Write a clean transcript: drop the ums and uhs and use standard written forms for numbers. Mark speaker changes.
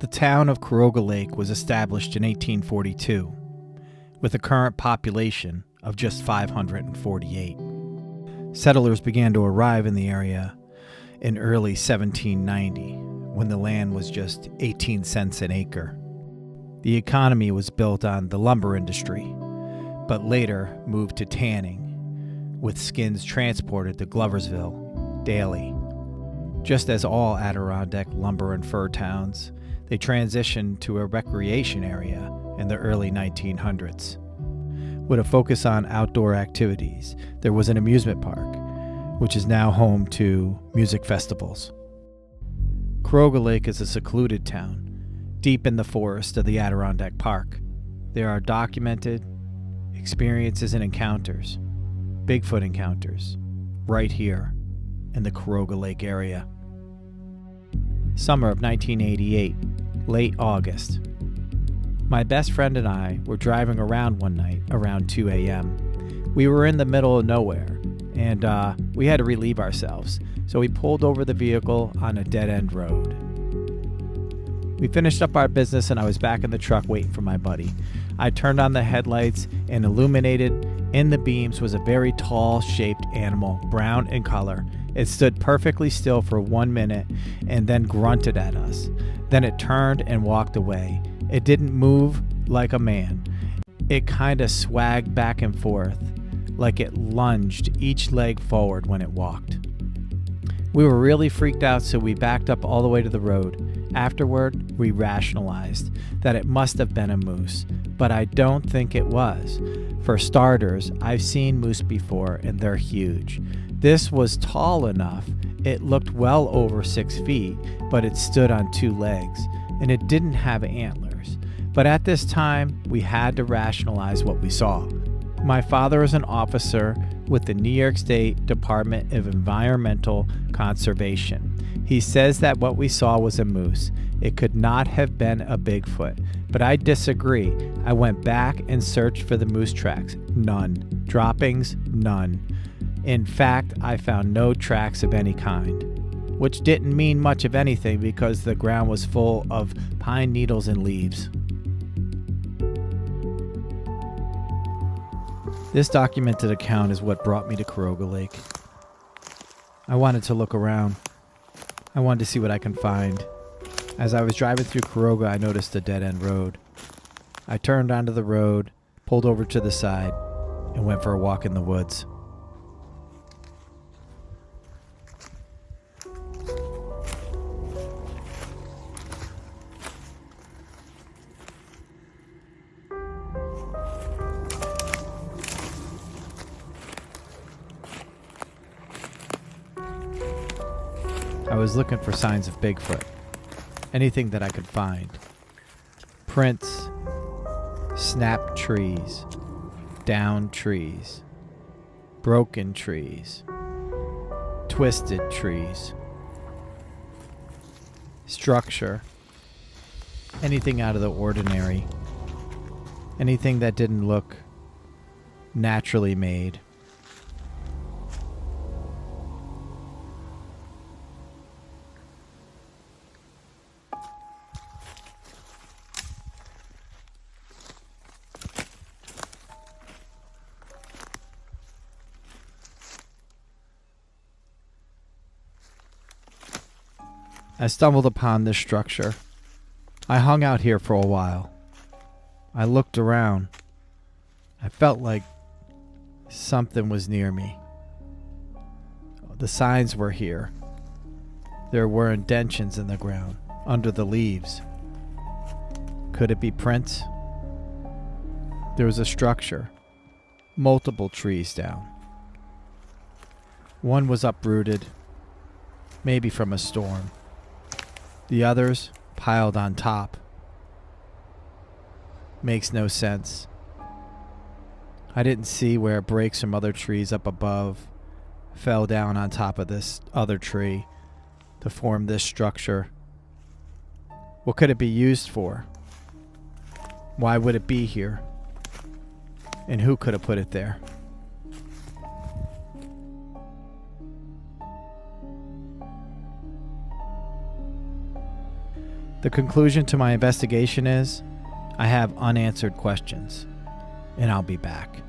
Speaker 1: The town of Caroga Lake was established in 1842, with a current population of just 548. Settlers began to arrive in the area in early 1790, when the land was just 18 cents an acre. The economy was built on the lumber industry, but later moved to tanning, with skins transported to Gloversville daily. Just as all Adirondack lumber and fur towns, they transitioned to a recreation area in the early 1900s. With a focus on outdoor activities, there was an amusement park, which is now home to music festivals. Caroga Lake is a secluded town, deep in the forest of the Adirondack Park. There are documented experiences and encounters, Bigfoot encounters, right here in the Caroga Lake area. Summer of 1988, late August. My best friend and I were driving around one night around 2 a.m. We were in the middle of nowhere, and we had to relieve ourselves, so we pulled over the vehicle on a dead-end road. We finished up our business, and I was back in the truck waiting for my buddy. I turned on the headlights, and illuminated in the beams was a very tall-shaped animal, brown in color. It stood perfectly still for 1 minute and then grunted at us. Then it turned and walked away. It didn't move like a man. It kinda swagged back and forth, like it lunged each leg forward when it walked. We were really freaked out, so we backed up all the way to the road. Afterward, we rationalized that it must have been a moose, but I don't think it was. For starters, I've seen moose before and they're huge. This was tall enough. It looked well over 6 feet, but it stood on 2 legs, and it didn't have antlers. But at this time, we had to rationalize what we saw. My father is an officer with the New York State Department of Environmental Conservation. He says that what we saw was a moose. It could not have been a Bigfoot, but I disagree. I went back and searched for the moose tracks. None. Droppings? None. In fact, I found no tracks of any kind, which didn't mean much of anything because the ground was full of pine needles and leaves. This documented account is what brought me to Caroga Lake. I wanted to look around. I wanted to see what I can find. As I was driving through Caroga, I noticed a dead-end road. I turned onto the road, pulled over to the side, and went for a walk in the woods. I was looking for signs of Bigfoot, anything that I could find. Prints, snapped trees, downed trees, broken trees, twisted trees, structure, anything out of the ordinary, anything that didn't look naturally made. I stumbled upon this structure. I hung out here for a while. I looked around. I felt like something was near me. The signs were here. There were indentions in the ground, under the leaves. Could it be prints? There was a structure, multiple trees down. One was uprooted, maybe from a storm. The others piled on top. Makes no sense. I didn't see where it breaks from other trees up above, fell down on top of this other tree to form this structure. What could it be used for? Why would it be here? And who could have put it there? The conclusion to my investigation is I have unanswered questions, and I'll be back.